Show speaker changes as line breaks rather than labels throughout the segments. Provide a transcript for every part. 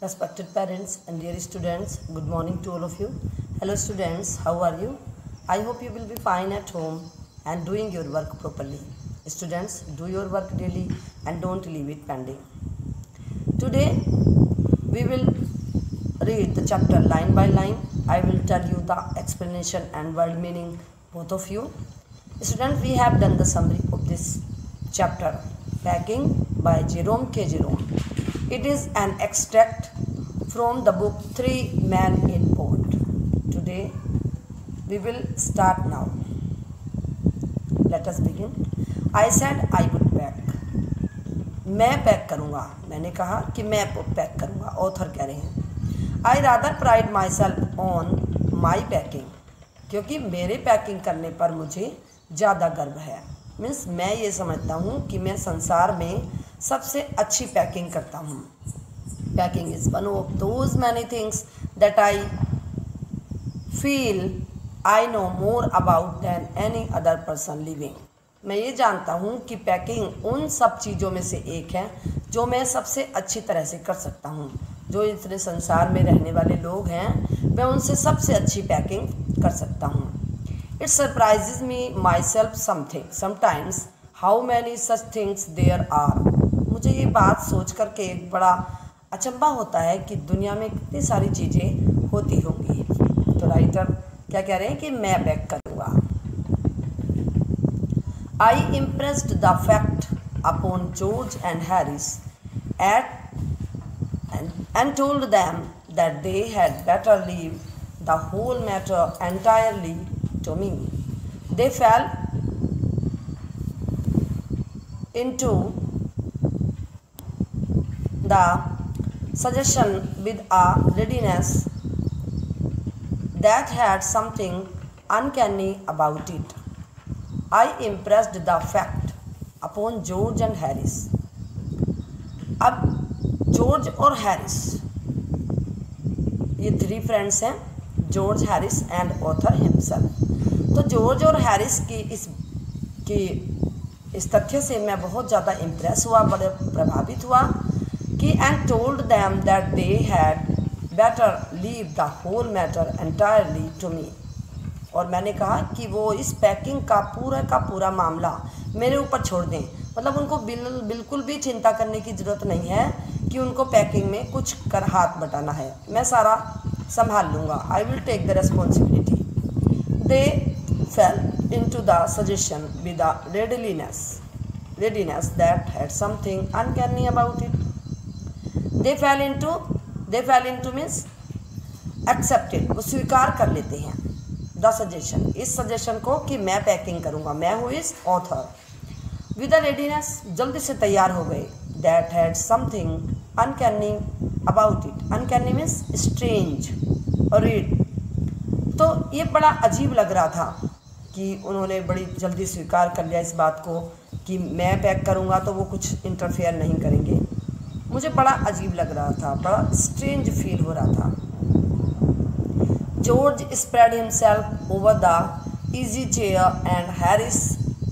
Respected parents and dear students, good morning to all of you. Hello students, how are you? I hope you will be fine at home and doing your work properly. Students, do your work daily and don't leave it pending. Today we will read the chapter line by line. I will tell you the explanation and word meaning both of you. Students, we have done the summary of this chapter, Packing by Jerome K. Jerome. It is an extract from the book Three Men in Port. Today we will start now. Let us begin. I said I would pack. मैं pack करूँगा. मैंने कहा कि मैं pack करूँगा. Author कह रहे हैं I rather pride myself on my packing. क्योंकि मेरे पैकिंग करने पर मुझे ज़्यादा गर्व है. मीन्स मैं ये समझता हूँ कि मैं संसार में सबसे अच्छी पैकिंग करता हूँ. Packing is one of those many things that I feel I know more about than any other person living. मैं ये जानता हूँ कि पैकिंग उन सब चीज़ों में से एक है जो मैं सबसे अच्छी तरह से कर सकता हूँ. जो इतने संसार में रहने वाले लोग हैं मैं उनसे सबसे अच्छी पैकिंग कर सकता हूँ. It surprises me myself sometimes how many such things there are. मुझे ये बात सोच करके एक बड़ा अचंभा होता है कि दुनिया में कितनी सारी चीज़ें होती होंगी. तो राइटर क्या कह रहे हैं कि मैं पैक करूँगा. I impressed the fact upon George and Harris and told them that they had better leave the whole matter entirely to me. They fell into the suggestion with a readiness that had something uncanny about it. I impressed the fact upon George and Harris. अब George और Harris ये three friends हैं, George, Harris and author himself. तो George और Harris की इस तथ्य से मैं बहुत ज़्यादा इम्प्रेस हुआ, बड़े प्रभावित हुआ कि and told them that they had better leave the whole matter entirely to me. और मैंने कहा कि वो इस पैकिंग का पूरा मामला मेरे ऊपर छोड़ दें. मतलब उनको बिल्कुल भी चिंता करने की ज़रूरत नहीं है कि उनको पैकिंग में कुछ कर हाथ बटाना है. मैं सारा संभाल लूँगा. I will take the responsibility. They fell into the suggestion with the readiness that had something uncanny about it. They fell into means accepted. वो स्वीकार कर लेते हैं द सजेशन, इस सजेशन को कि मैं पैकिंग करूँगा. मैं हूँ इस ऑथर. विद द रेडीनेस, जल्दी से तैयार हो गए. That had something uncanny about it. Uncanny means strange और रीड. तो ये बड़ा अजीब लग रहा था कि उन्होंने बड़ी जल्दी स्वीकार कर लिया इस बात को कि मैं पैक करूँगा तो वो कुछ इंटरफेयर नहीं करेंगे. मुझे बड़ा अजीब लग रहा था, बड़ा स्ट्रेंज फील हो रहा था. George spread himself over the easy chair and Harris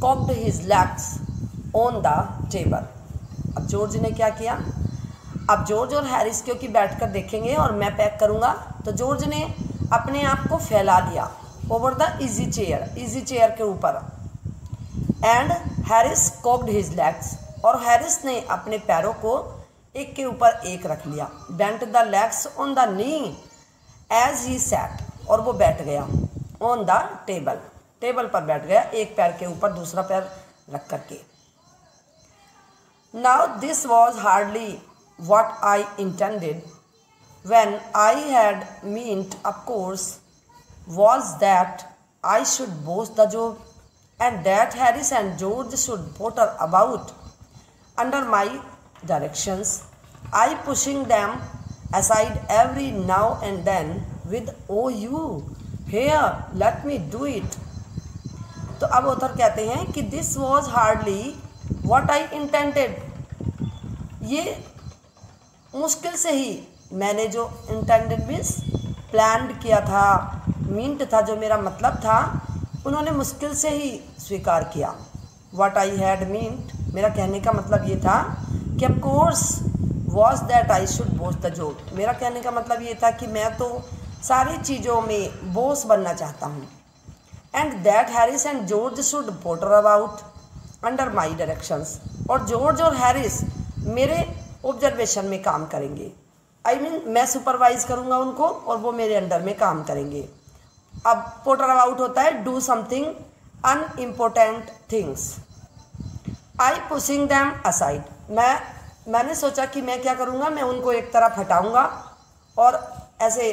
cocked his legs on the table. अब जॉर्ज ने क्या किया. अब जॉर्ज और हैरिस क्योंकि बैठकर देखेंगे और मैं पैक करूँगा, तो जॉर्ज ने अपने आप को फैला लिया ओवर द इजी चेयर के ऊपर. And Harris cocked his legs, और हैरिस ने अपने पैरों को एक के ऊपर एक रख लिया. Bent the legs on the knee as he sat, और वो बैठ गया ऑन द टेबल पर बैठ गया, एक पैर के ऊपर दूसरा पैर रख करके. Now this was hardly what I intended. When I had meant, of course, was that I should boast the job, and that Harris and George should potter about under my directions, I pushing them aside every now and then with, "Oh you, here, let me do it." तो अब author कहते हैं कि this was hardly what I intended. ये मुश्किल से ही मैंने जो इंटेंडेड मीन्स प्लान किया था, मीन्ट था, जो मेरा मतलब था, उन्होंने मुश्किल से ही स्वीकार किया. व्हाट आई हैड मीन्ट, मेरा कहने का मतलब ये था कि of course was that I should boss the job. मेरा कहने का मतलब ये था कि मैं तो सारी चीज़ों में बॉस बनना चाहता हूँ। And that Harris and George should potter about under my directions, और जॉर्ज और हैरिस मेरे ऑब्जर्वेशन में काम करेंगे। आई मीन मैं सुपरवाइज करूँगा उनको और वो मेरे अंडर में काम करेंगे। अब पोटर अबाउट होता है do something unimportant things. I pushing them aside, मैंने सोचा कि मैं क्या करूँगा, मैं उनको एक तरफ हटाऊँगा और ऐसे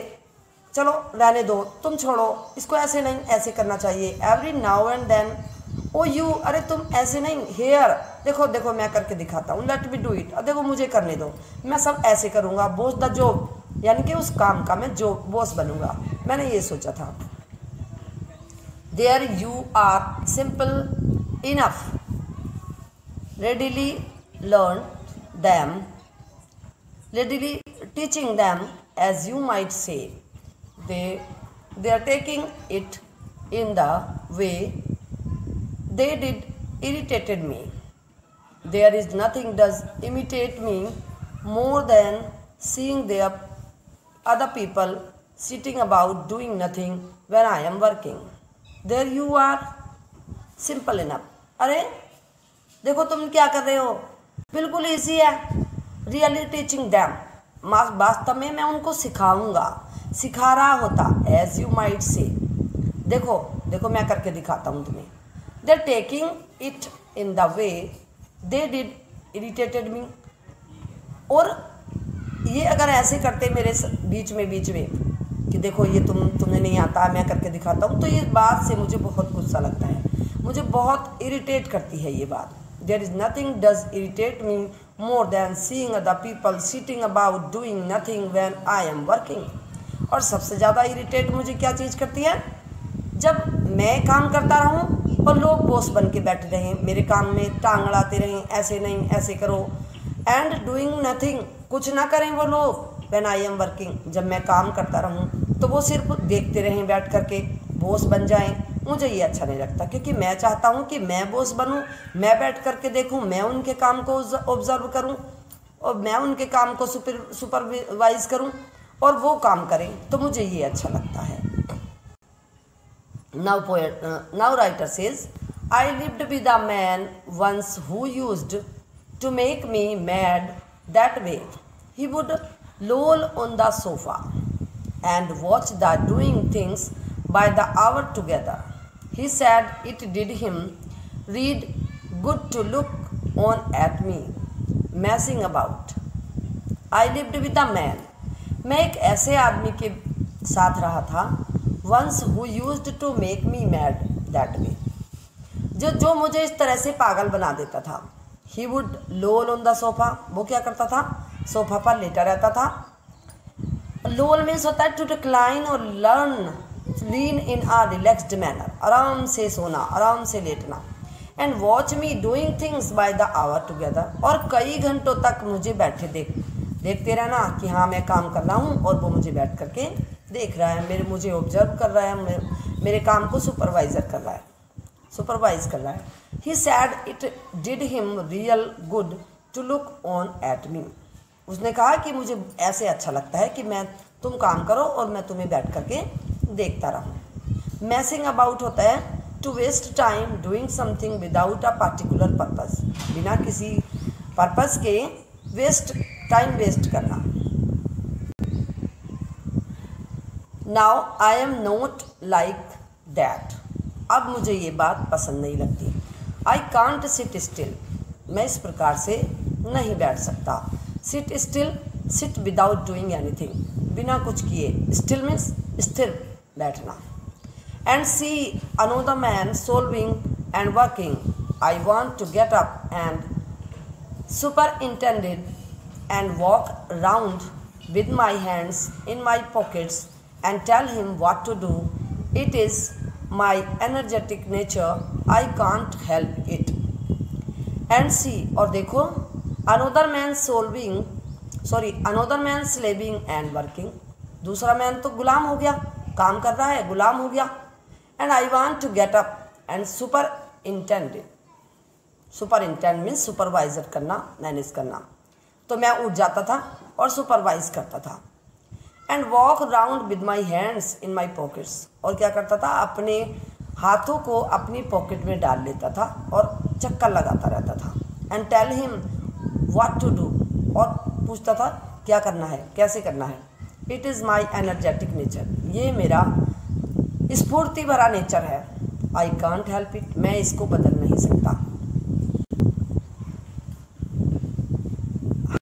चलो रहने दो, तुम छोड़ो इसको, ऐसे नहीं ऐसे करना चाहिए। Every now and then, oh you, अरे तुम ऐसे नहीं, हेयर देखो देखो मैं करके दिखाता हूँ, लेट मी डू इट, अब देखो मुझे करने दो, मैं सब ऐसे करूँगा। बॉस द जॉब, यानी कि उस काम का मैं जो बॉस बनूंगा, मैंने ये सोचा था। There you are simple enough, readily learn them, readily teaching them, as you might say. They are taking it in the way they did irritated me. There is nothing does imitate me more than seeing their other people sitting about doing nothing when I am working. There you are simple enough. अरे देखो तुम क्या कर रहे हो, बिल्कुल easy है। Really teaching them, वास्तव में मैं उनको सिखाऊंगा, सिखा रहा होता। एज यू माइट से, देखो देखो मैं करके दिखाता हूँ तुम्हें। दे taking it in the way they did irritated मी, और ये अगर ऐसे करते मेरे बीच में कि देखो ये तुम्हें नहीं आता, मैं करके दिखाता हूँ, तो ये बात से मुझे बहुत गुस्सा लगता है, मुझे बहुत इरिटेट करती है ये बात। There is nothing does irritate me more than seeing other people sitting about doing nothing when I am working. और सबसे ज़्यादा इरिटेट मुझे क्या चीज़ करती है, जब मैं काम करता रहूं और लोग बॉस बन के बैठे रहें, मेरे काम में टांग अड़ाते रहें, ऐसे नहीं ऐसे करो। एंड डूइंग नथिंग, कुछ ना करें वो लोग। व्हेन आई एम वर्किंग, जब मैं काम करता रहूं तो वो सिर्फ देखते रहें बैठ करके, बॉस बन जाएं। मुझे ये अच्छा नहीं लगता, क्योंकि मैं चाहता हूँ कि मैं बॉस बनूँ, मैं बैठ करके देखूँ, मैं उनके काम को ऑब्जर्व करूँ और मैं उनके काम को सुपरवाइज करूँ और वो काम करें, तो मुझे ये अच्छा लगता है। Now writer says, I lived with a man once who used to make me mad that way. He would loll on the sofa and watch the doing things by the hour together. He said it did him read good to look on at me messing about. I lived with a man. मैं एक ऐसे आदमी के साथ रहा था, once who used to make me mad that way, जो मुझे इस तरह से पागल बना देता था। He would loll on the sofa, वो क्या करता था, सोफा पर लेटा रहता था। लोल मीन्स होता है टू रिक्लाइन और लीन इन आ रिलैक्स्ड मैनर, आराम से सोना, आराम से लेटना। And watch me doing things by the hour together, और कई घंटों तक मुझे बैठे देखते रहना कि हाँ मैं काम कर रहा हूँ और वो मुझे बैठ करके देख रहा है, मुझे ऑब्जर्व कर रहा है, मेरे काम को सुपरवाइज कर रहा है। He said it did him real good to look on at me. उसने कहा कि मुझे ऐसे अच्छा लगता है कि तुम काम करो और मैं तुम्हें बैठ करके देखता रहूं। मैसिंग अबाउट होता है to waste time doing something without a particular purpose, बिना किसी पर्पस के टाइम वेस्ट करना। Now I am not like that, अब मुझे ये बात पसंद नहीं लगती। आई कांट सिट स्टिल, मैं इस प्रकार से नहीं बैठ सकता। Seat still, seat without doing anything, बिना कुछ किए। स्टिल मीन्स स्थिर बैठना। And see another man solving and working, I want to get up and सुपरिंटेंडेड and walk round with my hands in my pockets and tell him what to do. It is my energetic nature, I can't help it. And सी, और देखो, another man slaving and working, दूसरा man तो गुलाम हो गया, काम कर रहा है, गुलाम हो गया। And I want to get up and superintend means supervisor करना, मैनेज करना। तो मैं उठ जाता था और सुपरवाइज करता था। And walk round with my hands in my pockets, और क्या करता था, अपने हाथों को अपनी पॉकेट में डाल लेता था और चक्कर लगाता रहता था। And tell him what to do, और पूछता था क्या करना है, कैसे करना है। It is my energetic nature, ये मेरा स्फूर्ति भरा नेचर है। आई कांट हेल्प इट, मैं इसको बदल नहीं सकता।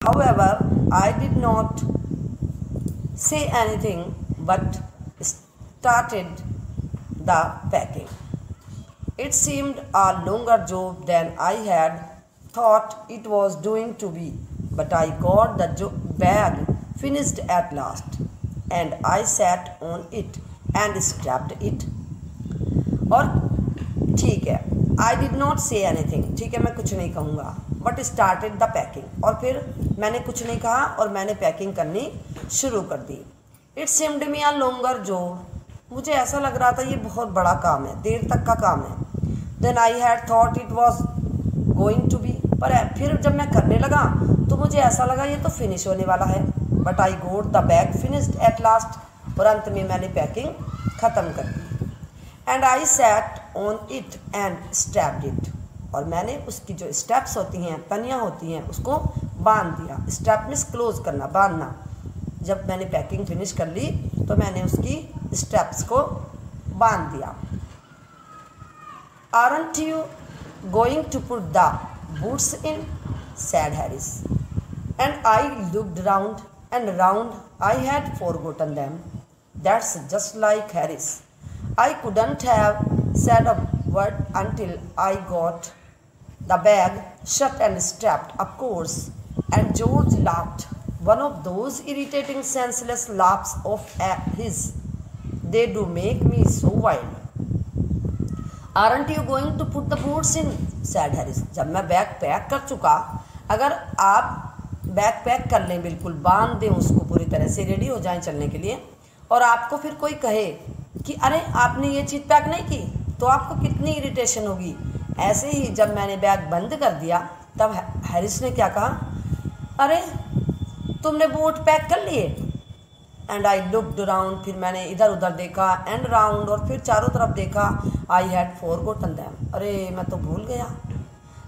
However, I did not say anything but started the packing. It seemed a longer job than I had thought it was doing to be, but I got the bag finished at last, and I sat on it and strapped it. और ठीक है, I did not say anything, ठीक है मैं कुछ नहीं कहूँगा, but started the packing, और फिर मैंने कुछ नहीं कहा और मैंने पैकिंग करनी शुरू कर दी। It seemed me a longer job, मुझे ऐसा लग रहा था ये बहुत बड़ा काम है, देर तक का काम है। Then I had thought it was going to be, पर फिर जब मैं करने लगा तो मुझे ऐसा लगा ये तो फिनिश होने वाला है। But I got the bag finished at last, और अंत में मैंने पैकिंग ख़त्म कर दी। And I sat on it and strapped it, और मैंने उसकी जो स्टेप्स होती हैं, तनियाँ होती हैं, उसको बांध दिया। स्टेप मीन्स क्लोज करना, बांधना। जब मैंने पैकिंग फिनिश कर ली तो मैंने उसकी स्टेप्स को बांध दिया। Aren't you going to put the boots in, said Harris, and I looked round and round, I had forgotten them. That's just like Harris, I couldn't have said a word until I got the bag shut and strapped, of course, and George laughed. One of those irritating, senseless laughs of his. They do make me so wild. Aren't you going to put the boots in? said Harris. जब मैं bag pack कर चुका, अगर आप bag pack कर लें, बिल्कुल बांध दें उसको, पूरी तरह से रेडी हो जाएं चलने के लिए, और आपको फिर कोई कहे कि अरे आपने ये चीज़ पैक नहीं की, तो आपको कितनी इरिटेशन होगी। ऐसे ही जब मैंने बैग बंद कर दिया तब हैरिस ने क्या कहा, अरे तुमने बूट पैक कर लिए। एंड आई लुक्ड अराउंड, फिर मैंने इधर उधर देखा, एंड राउंड, और फिर चारों तरफ देखा। आई हैड फॉरगॉटन देम, अरे मैं तो भूल गया।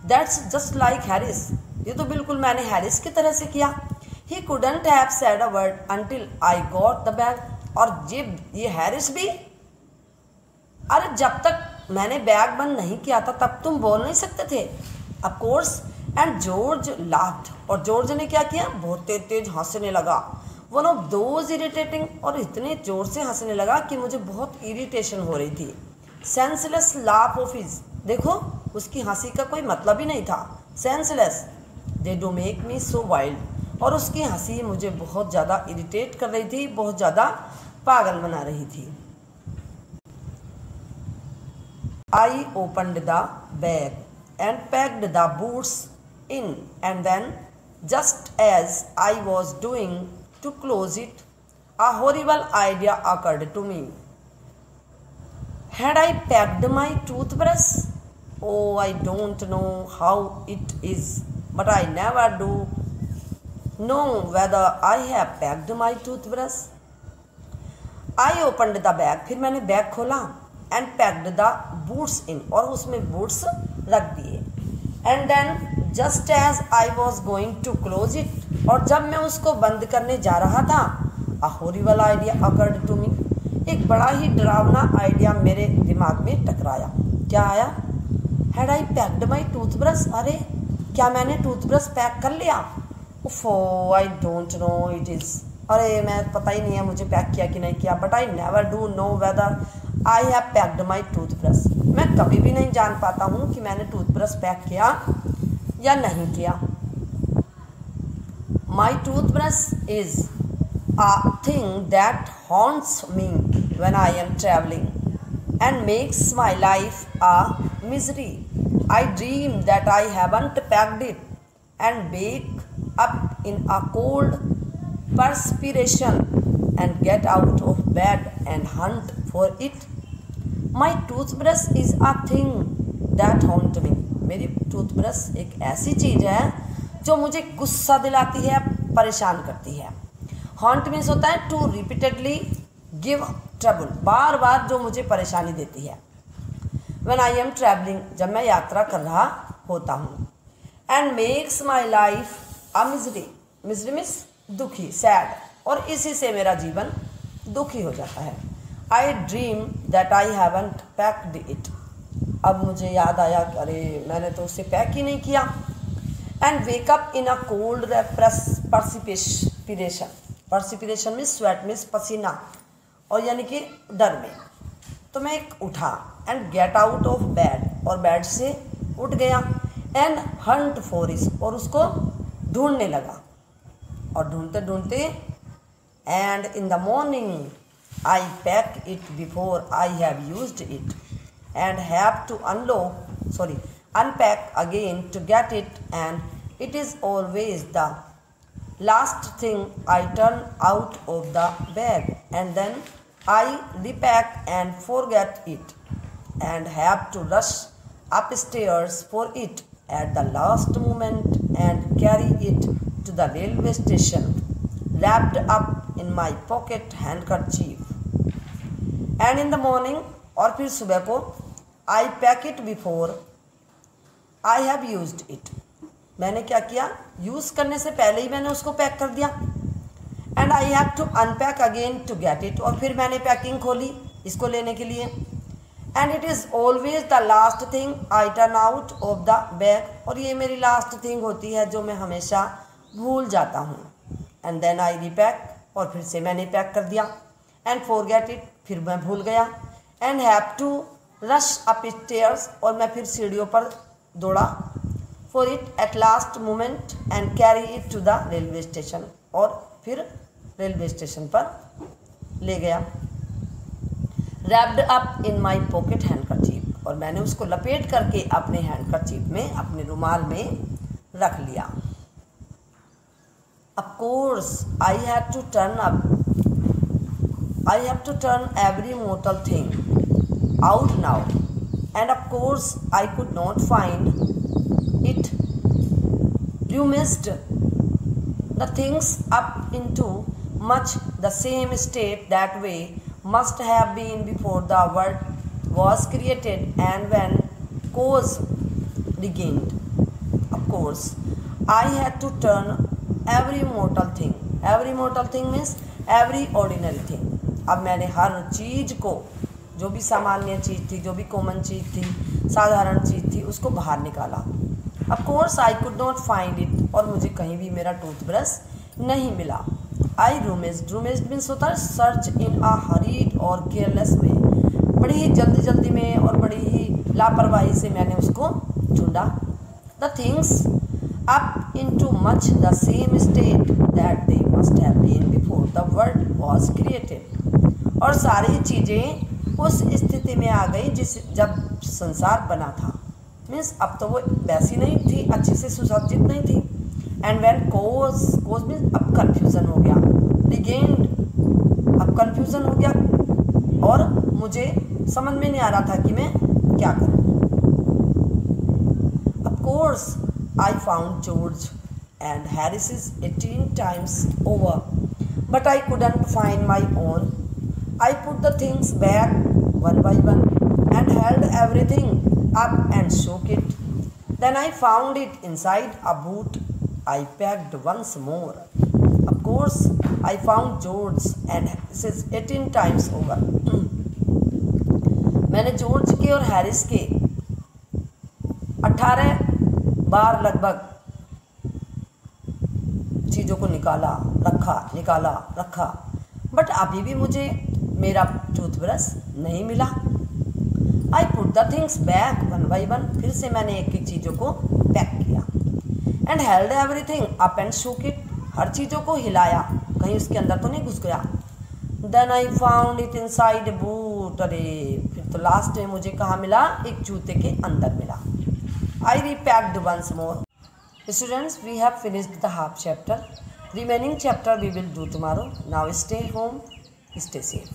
दैट्स जस्ट लाइक हैरिस, ये तो बिल्कुल मैंने हैरिस की तरह से किया। He couldn't have said a word until I got the bag, और ये हैरिस भी, अरे जब तक मैंने बैग बंद नहीं किया था तब तुम बोल नहीं सकते थे। Of course, and George laughed, और जॉर्ज ने क्या किया, बहुत तेज हंसने लगा। वन ऑफ दोज इरिटेटिंग, और इतने जोर से हंसने लगा कि मुझे बहुत इरिटेशन हो रही थी। सेंसलेस लाफ ऑफ हिज, देखो उसकी हंसी का कोई मतलब ही नहीं था, senseless. They do make me so wild, और उसकी हंसी मुझे बहुत ज़्यादा इरिटेट कर रही थी, बहुत ज़्यादा पागल बना रही थी। I opened the bag and packed the boots in, and then just as I was doing to close it, a horrible idea occurred to me. Had I packed my toothbrush? Oh, I don't know how it is, but I never do know whether I have packed my toothbrush. I opened the bag, फिर मैंने bag खोला, and packed the boots in, और उसमें boots रख दिए। And then just as I was going to close it, और जब मैं उसको बंद करने जा रहा था, a horrible idea occurred to me, एक बड़ा ही डरावना आइडिया मेरे दिमाग में टकराया। क्या आया? Had I packed my toothbrush? अरे क्या मैंने टूथब्रश पैक कर लिया? ओफो, I don't know it is, अरे मैं पता ही नहीं है मुझे पैक किया कि नहीं किया। But I never do know whether I have packed my toothbrush, मैं कभी भी नहीं जान पाता हूँ कि मैंने टूथब्रश पैक किया या नहीं किया। My toothbrush is a thing that haunts me when I am traveling and makes my life a misery. I dream that I haven't packed it and wake up in a cold perspiration and get out of bed and hunt for it. My toothbrush is a thing that haunts me. मेरी toothbrush एक ऐसी चीज़ है जो मुझे गुस्सा दिलाती है, परेशान करती है। हॉन्ट मीन्स होता है टू रिपीटेडली गिव ट्रबल, बार बार जो मुझे परेशानी देती है। व्हेन आई एम ट्रैवलिंग, जब मैं यात्रा कर रहा होता हूँ। And makes my life a misery, misery means दुखी, सैड, और इसी से मेरा जीवन दुखी हो जाता है। आई dream that I haven't packed it, अब मुझे याद आया कि अरे मैंने तो उसे पैक ही नहीं किया। And wake up in a cold perspiration, perspiration में स्वेट में पसीना, और यानी कि डर में। तो मैं एक उठा, and get out of bed, और बेड से उठ गया। एंड हंट फॉर इस, और उसको ढूंढने लगा, और ढूंढते ढूंढते and in the morning I pack it before I have used it and have to unpack again to get it, and it is always the last thing I turn out of the bag, and then I repack and forget it and have to rush upstairs for it at the last moment and carry it to the railway station wrapped up in my pocket handkerchief. And in the morning, और फिर सुबह को I pack it before I have used it, मैंने क्या किया, use करने से पहले ही मैंने उसको पैक कर दिया। And I have to unpack again to get it, और फिर मैंने पैकिंग खोली इसको लेने के लिए। And it is always the last thing I turn out of the bag, और ये मेरी लास्ट थिंग होती है जो मैं हमेशा भूल जाता हूँ। एंड देन आई रीपैक, और फिर से मैंने पैक कर दिया। एंड फॉरगेट इट, फिर मैं भूल गया। And have to rush up stairs, और मैं फिर सीढ़ियों पर दौड़ा। For it at last moment and carry it to the railway station, और फिर रेलवे स्टेशन पर ले गया। Wrapped up in my pocket handkerchief, और मैंने उसको लपेट करके अपने हैंडकरचीफ में, अपने रुमाल में रख लिया। Of course, I have to turn every mortal thing out now, and of course I could not find it. Reduced the things up into much the same state that way must have been before the world was created, and when cause regained. Of course, I had to turn every mortal thing means every ordinary thing. अब मैंने हर चीज़ को, जो भी सामान्य चीज़ थी, जो भी common चीज़ थी, साधारण चीज़ थी, उसको बाहर निकाला। Of course I could not find it, और मुझे कहीं भी मेरा टूथब्रश नहीं मिला। I rummaged means होता है सर्च इन a hurried और careless way, बड़ी ही जल्दी में और बड़ी ही लापरवाही से मैंने उसको ढूंढा। The things up into much the same state that they must have been before the world was created, और सारी चीज़ें उस स्थिति में आ गई जब संसार बना था। मीन्स अब तो वो वैसी नहीं थी, अच्छे से सुसज्जित नहीं थी। एंड व्हेन कोज मीन्स अब कन्फ्यूज़न हो गया, रिगेन्ड अब कन्फ्यूज़न हो गया, और मुझे समझ में नहीं आ रहा था कि मैं क्या करूँ। Of course I found George and Harris's 18 times over, but I couldn't find my own. I put the things back one by one and held everything up and shook it. Then I found it inside a boot. I packed once more. Of course, I found George and Harris's 18 times over. मैंने George के और Harris के 18 बार लगभग चीज़ों को निकाला रखा, but अभी भी मुझे मेरा टूथब्रश नहीं मिला। I put the things back one by one, फिर से मैंने एक एक चीज़ों को पैक किया। And held everything up and shook it, हर चीज़ों को हिलाया, कहीं उसके अंदर तो नहीं घुस गया। Then I found it inside a boot, अरे फिर तो लास्ट में मुझे कहाँ मिला, एक जूते के अंदर मिला। I repacked once more. Students, we have finished the half chapter. Remaining chapter we will do tomorrow. Now stay home, stay safe.